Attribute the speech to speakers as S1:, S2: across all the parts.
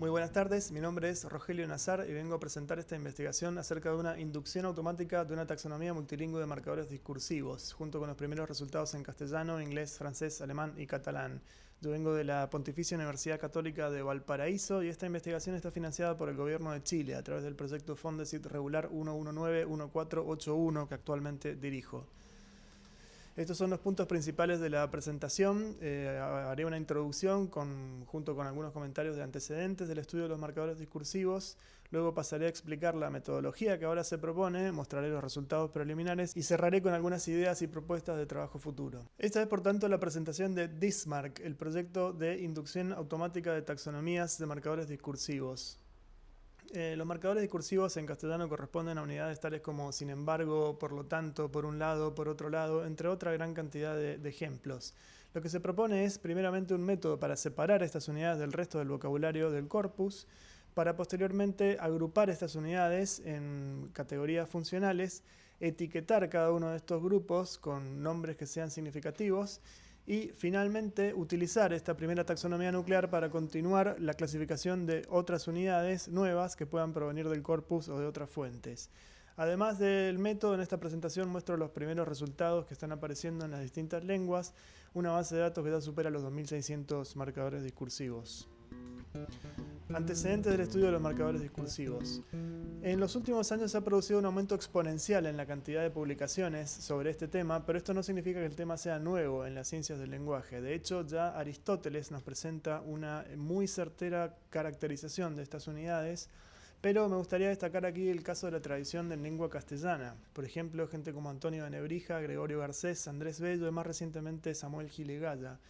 S1: Muy buenas tardes, mi nombre es Rogelio Nazar y vengo a presentar esta investigación acerca de una inducción automática de una taxonomía multilingüe de marcadores discursivos, junto con los primeros resultados en castellano, inglés, francés, alemán y catalán. Yo vengo de la Pontificia Universidad Católica de Valparaíso y esta investigación está financiada por el Gobierno de Chile a través del proyecto Fondesit Regular 1191481 que actualmente dirijo. Estos son los puntos principales de la presentación. Haré una introducción junto con algunos comentarios de antecedentes del estudio de los marcadores discursivos. Luego pasaré a explicar la metodología que ahora se propone, mostraré los resultados preliminares y cerraré con algunas ideas y propuestas de trabajo futuro. Esta es, por tanto, la presentación de DISMARC, el proyecto de inducción automática de taxonomías de marcadores discursivos. Los marcadores discursivos en castellano corresponden a unidades tales como sin embargo, por lo tanto, por un lado, por otro lado, entre otra gran cantidad de ejemplos. Lo que se propone es primeramente un método para separar estas unidades del resto del vocabulario del corpus, para posteriormente agrupar estas unidades en categorías funcionales, etiquetar cada uno de estos grupos con nombres que sean significativos y finalmente utilizar esta primera taxonomía nuclear para continuar la clasificación de otras unidades nuevas que puedan provenir del corpus o de otras fuentes. Además del método, en esta presentación muestro los primeros resultados que están apareciendo en las distintas lenguas, una base de datos que ya supera los 2600 marcadores discursivos. Antecedentes del estudio de los marcadores discursivos. En los últimos años se ha producido un aumento exponencial en la cantidad de publicaciones sobre este tema, pero esto no significa que el tema sea nuevo en las ciencias del lenguaje. De hecho, ya Aristóteles nos presenta una muy certera caracterización de estas unidades, pero me gustaría destacar aquí el caso de la tradición en lengua castellana. Por ejemplo, gente como Antonio de Nebrija, Gregorio Garcés, Andrés Bello y más recientemente Samuel Gilegalla.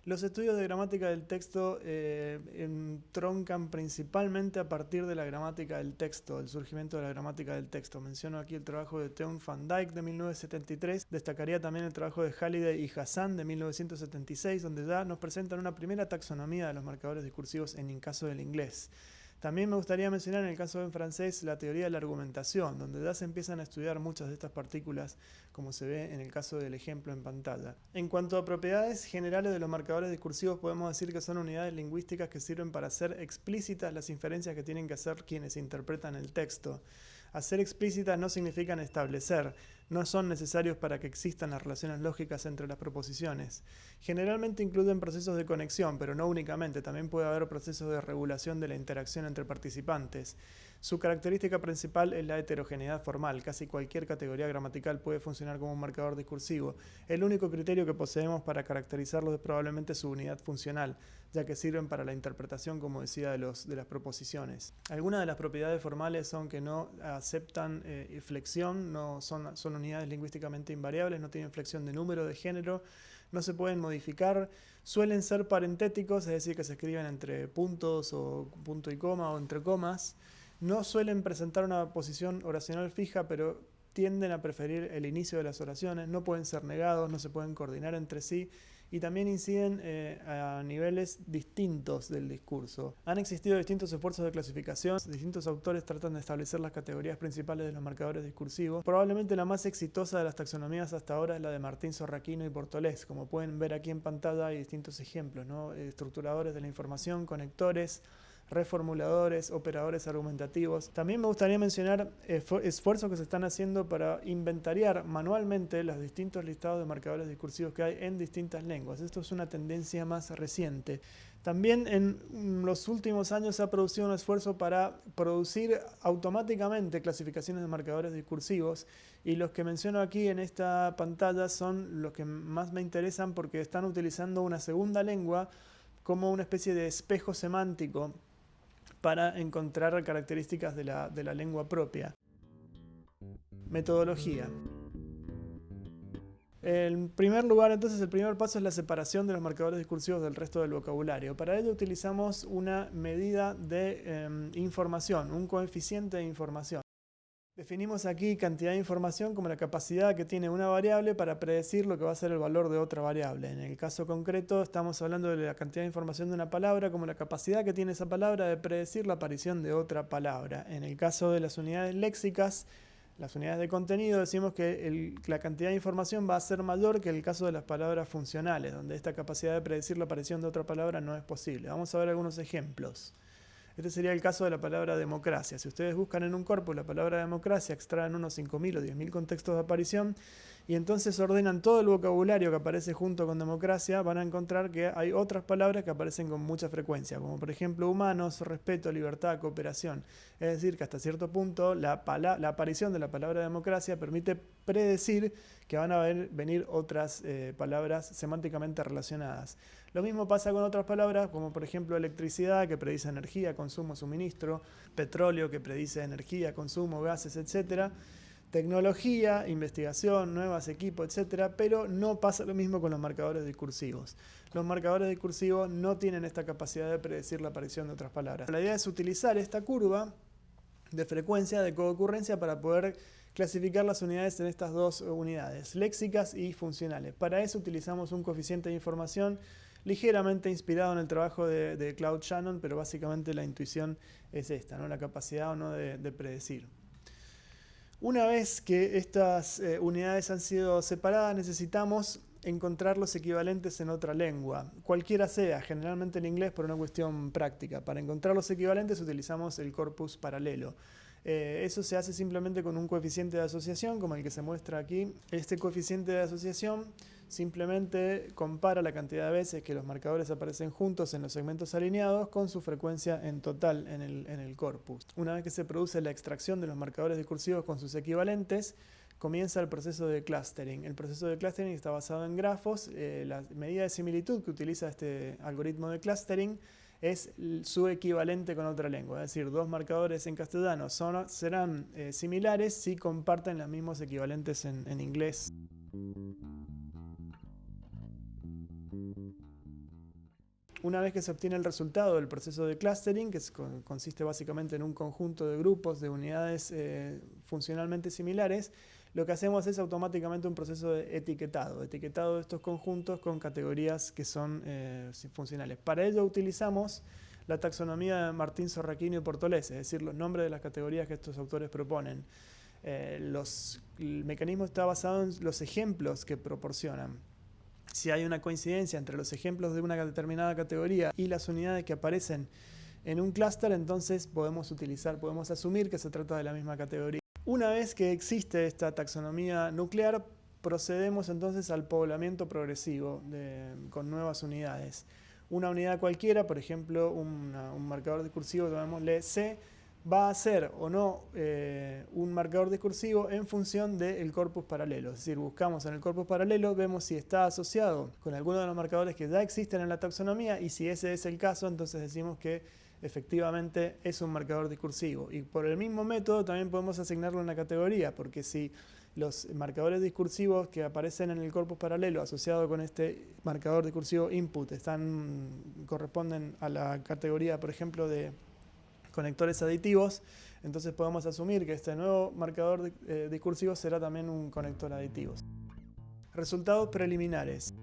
S1: Los estudios de gramática del texto entroncan principalmente a partir de la gramática del texto, el surgimiento de la gramática del texto. Menciono aquí el trabajo de Teun van Dijk de 1973, destacaría también el trabajo de Halliday y Hassan de 1976, donde ya nos presentan una primera taxonomía de los marcadores discursivos en el caso del inglés. También me gustaría mencionar en el caso en francés la teoría de la argumentación, donde ya se empiezan a estudiar muchas de estas partículas, como se ve en el caso del ejemplo en pantalla. En cuanto a propiedades generales de los marcadores discursivos, podemos decir que son unidades lingüísticas que sirven para hacer explícitas las inferencias que tienen que hacer quienes interpretan el texto. Hacer explícitas no significa establecer, no son necesarios para que existan las relaciones lógicas entre las proposiciones. Generalmente incluyen procesos de conexión, pero no únicamente, también puede haber procesos de regulación de la interacción entre participantes. Su característica principal es la heterogeneidad formal. Casi cualquier categoría gramatical puede funcionar como un marcador discursivo. El único criterio que poseemos para caracterizarlo es probablemente su unidad funcional, ya que sirven para la interpretación, como decía, de las proposiciones. Algunas de las propiedades formales son que no aceptan flexión, son unidades lingüísticamente invariables, no tienen flexión de número, de género, no se pueden modificar, suelen ser parentéticos, es decir, que se escriben entre puntos o punto y coma o entre comas. No suelen presentar una posición oracional fija, pero tienden a preferir el inicio de las oraciones, no pueden ser negados, no se pueden coordinar entre sí y también inciden a niveles distintos del discurso. Han existido distintos esfuerzos de clasificación, distintos autores tratan de establecer las categorías principales de los marcadores discursivos. Probablemente la más exitosa de las taxonomías hasta ahora es la de Martín Sorraquino y Bortolés. Como pueden ver aquí en pantalla hay distintos ejemplos, ¿no? Estructuradores de la información, conectores, reformuladores, operadores argumentativos. También me gustaría mencionar esfuerzos que se están haciendo para inventariar manualmente los distintos listados de marcadores discursivos que hay en distintas lenguas. Esto es una tendencia más reciente. También en los últimos años se ha producido un esfuerzo para producir automáticamente clasificaciones de marcadores discursivos y los que menciono aquí en esta pantalla son los que más me interesan porque están utilizando una segunda lengua como una especie de espejo semántico para encontrar características de la lengua propia. Metodología. En primer lugar, entonces, el primer paso es la separación de los marcadores discursivos del resto del vocabulario. Para ello utilizamos una medida de información, un coeficiente de información. Definimos aquí cantidad de información como la capacidad que tiene una variable para predecir lo que va a ser el valor de otra variable. En el caso concreto estamos hablando de la cantidad de información de una palabra como la capacidad que tiene esa palabra de predecir la aparición de otra palabra. En el caso de las unidades léxicas, las unidades de contenido, decimos que la cantidad de información va a ser mayor que el caso de las palabras funcionales, donde esta capacidad de predecir la aparición de otra palabra no es posible. Vamos a ver algunos ejemplos. Este sería el caso de la palabra democracia. Si ustedes buscan en un corpus la palabra democracia, extraen unos 5.000 o 10.000 contextos de aparición y entonces ordenan todo el vocabulario que aparece junto con democracia, van a encontrar que hay otras palabras que aparecen con mucha frecuencia, como por ejemplo humanos, respeto, libertad, cooperación. Es decir, que hasta cierto punto la aparición de la palabra democracia permite predecir que van a venir otras palabras semánticamente relacionadas. Lo mismo pasa con otras palabras, como por ejemplo electricidad, que predice energía, consumo, suministro, petróleo, que predice energía, consumo, gases, etc. Tecnología, investigación, nuevos equipos, etc. Pero no pasa lo mismo con los marcadores discursivos. Los marcadores discursivos no tienen esta capacidad de predecir la aparición de otras palabras. La idea es utilizar esta curva de frecuencia, de coocurrencia, para poder clasificar las unidades en estas dos unidades, léxicas y funcionales. Para eso utilizamos un coeficiente de información ligeramente inspirado en el trabajo de Claude Shannon, pero básicamente la intuición es esta, ¿no? La capacidad o no de predecir. Una vez que estas unidades han sido separadas, necesitamos encontrar los equivalentes en otra lengua, cualquiera sea, generalmente en inglés por una cuestión práctica. Para encontrar los equivalentes utilizamos el corpus paralelo. Eso se hace simplemente con un coeficiente de asociación, como el que se muestra aquí. Este coeficiente de asociación simplemente compara la cantidad de veces que los marcadores aparecen juntos en los segmentos alineados con su frecuencia en total en el corpus. Una vez que se produce la extracción de los marcadores discursivos con sus equivalentes, comienza el proceso de clustering. El proceso de clustering está basado en grafos. La medida de similitud que utiliza este algoritmo de clustering es su equivalente con otra lengua. Es decir, dos marcadores en castellano serán similares si comparten los mismos equivalentes en inglés. Una vez que se obtiene el resultado del proceso de clustering, que consiste básicamente en un conjunto de grupos de unidades funcionalmente similares, lo que hacemos es automáticamente un proceso de etiquetado de estos conjuntos con categorías que son funcionales. Para ello utilizamos la taxonomía de Martín Sorraquino y Portolese, es decir, los nombres de las categorías que estos autores proponen. El mecanismo está basado en los ejemplos que proporcionan. Si hay una coincidencia entre los ejemplos de una determinada categoría y las unidades que aparecen en un clúster, entonces podemos asumir que se trata de la misma categoría. Una vez que existe esta taxonomía nuclear, procedemos entonces al poblamiento progresivo con nuevas unidades. Una unidad cualquiera, por ejemplo, un marcador discursivo, llamémosle C, va a ser o no un marcador discursivo en función del corpus paralelo. Es decir, buscamos en el corpus paralelo, vemos si está asociado con alguno de los marcadores que ya existen en la taxonomía, y si ese es el caso, entonces decimos que efectivamente es un marcador discursivo. Y por el mismo método también podemos asignarle una categoría, porque si los marcadores discursivos que aparecen en el corpus paralelo asociado con este marcador discursivo input corresponden a la categoría, por ejemplo, de conectores aditivos, entonces podemos asumir que este nuevo marcador discursivo será también un conector aditivo. Resultados preliminares.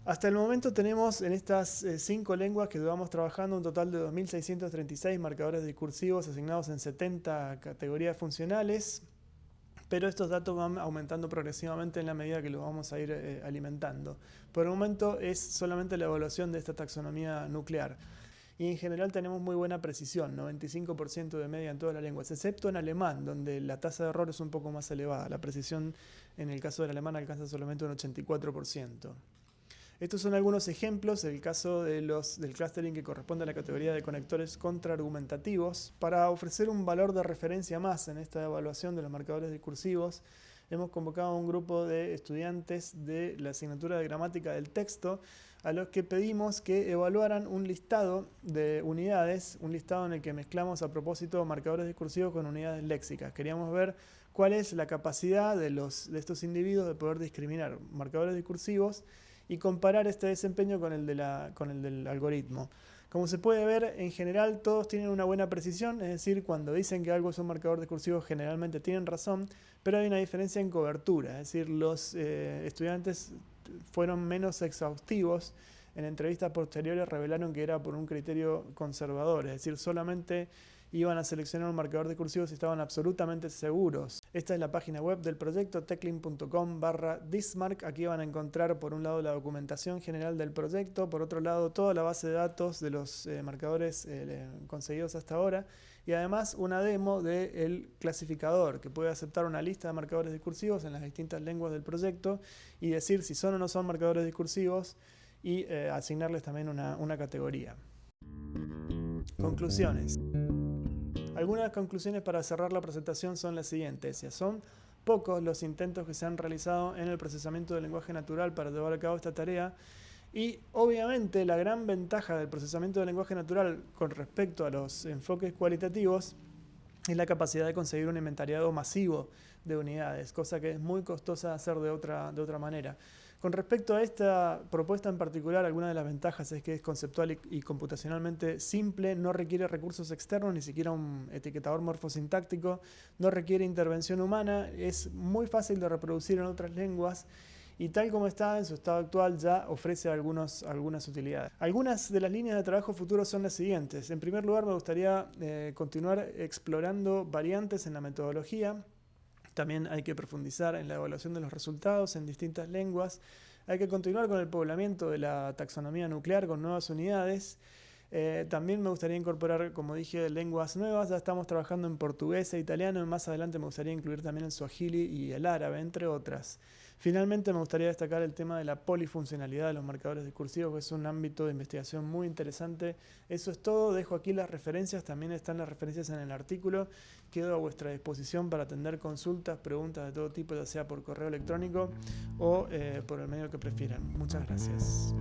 S1: Hasta el momento tenemos en estas 5 lenguas que llevamos trabajando un total de 2.636 marcadores discursivos asignados en 70 categorías funcionales, pero estos datos van aumentando progresivamente en la medida que los vamos a ir alimentando. Por el momento es solamente la evaluación de esta taxonomía nuclear. Y en general tenemos muy buena precisión, 95% de media en todas las lenguas, excepto en alemán, donde la tasa de error es un poco más elevada. La precisión en el caso del alemán alcanza solamente un 84%. Estos son algunos ejemplos, el caso del clustering que corresponde a la categoría de conectores contraargumentativos. Para ofrecer un valor de referencia más en esta evaluación de los marcadores discursivos, hemos convocado a un grupo de estudiantes de la asignatura de gramática del texto, a los que pedimos que evaluaran un listado de unidades, un listado en el que mezclamos a propósito marcadores discursivos con unidades léxicas. Queríamos ver cuál es la capacidad de estos individuos de poder discriminar marcadores discursivos y comparar este desempeño con el del algoritmo. Como se puede ver, en general todos tienen una buena precisión, es decir, cuando dicen que algo es un marcador discursivo generalmente tienen razón, pero hay una diferencia en cobertura, es decir, los estudiantes fueron menos exhaustivos en entrevistas posteriores revelaron que era por un criterio conservador, es decir, solamente iban a seleccionar un marcador discursivo si estaban absolutamente seguros. Esta es la página web del proyecto, techlink.com/dismark. Aquí van a encontrar por un lado la documentación general del proyecto, por otro lado toda la base de datos de los marcadores conseguidos hasta ahora, y además una demo del clasificador que puede aceptar una lista de marcadores discursivos en las distintas lenguas del proyecto y decir si son o no son marcadores discursivos y asignarles también una categoría. Conclusiones. Algunas conclusiones para cerrar la presentación son las siguientes. Son pocos los intentos que se han realizado en el procesamiento del lenguaje natural para llevar a cabo esta tarea, y obviamente la gran ventaja del procesamiento del lenguaje natural con respecto a los enfoques cualitativos es la capacidad de conseguir un inventariado masivo de unidades, cosa que es muy costosa de hacer de otra manera. Con respecto a esta propuesta en particular, alguna de las ventajas es que es conceptual y computacionalmente simple, no requiere recursos externos, ni siquiera un etiquetador morfosintáctico, no requiere intervención humana, es muy fácil de reproducir en otras lenguas y tal como está en su estado actual ya ofrece algunas utilidades. Algunas de las líneas de trabajo futuros son las siguientes. En primer lugar, me gustaría continuar explorando variantes en la metodología. También hay que profundizar en la evaluación de los resultados en distintas lenguas. Hay que continuar con el poblamiento de la taxonomía nuclear con nuevas unidades. También me gustaría incorporar, como dije, lenguas nuevas. Ya estamos trabajando en portugués e italiano y más adelante me gustaría incluir también el suajili y el árabe, entre otras. Finalmente me gustaría destacar el tema de la polifuncionalidad de los marcadores discursivos, que es un ámbito de investigación muy interesante. Eso es todo, dejo aquí las referencias, también están las referencias en el artículo. Quedo a vuestra disposición para atender consultas, preguntas de todo tipo, ya sea por correo electrónico o por el medio que prefieran. Muchas gracias.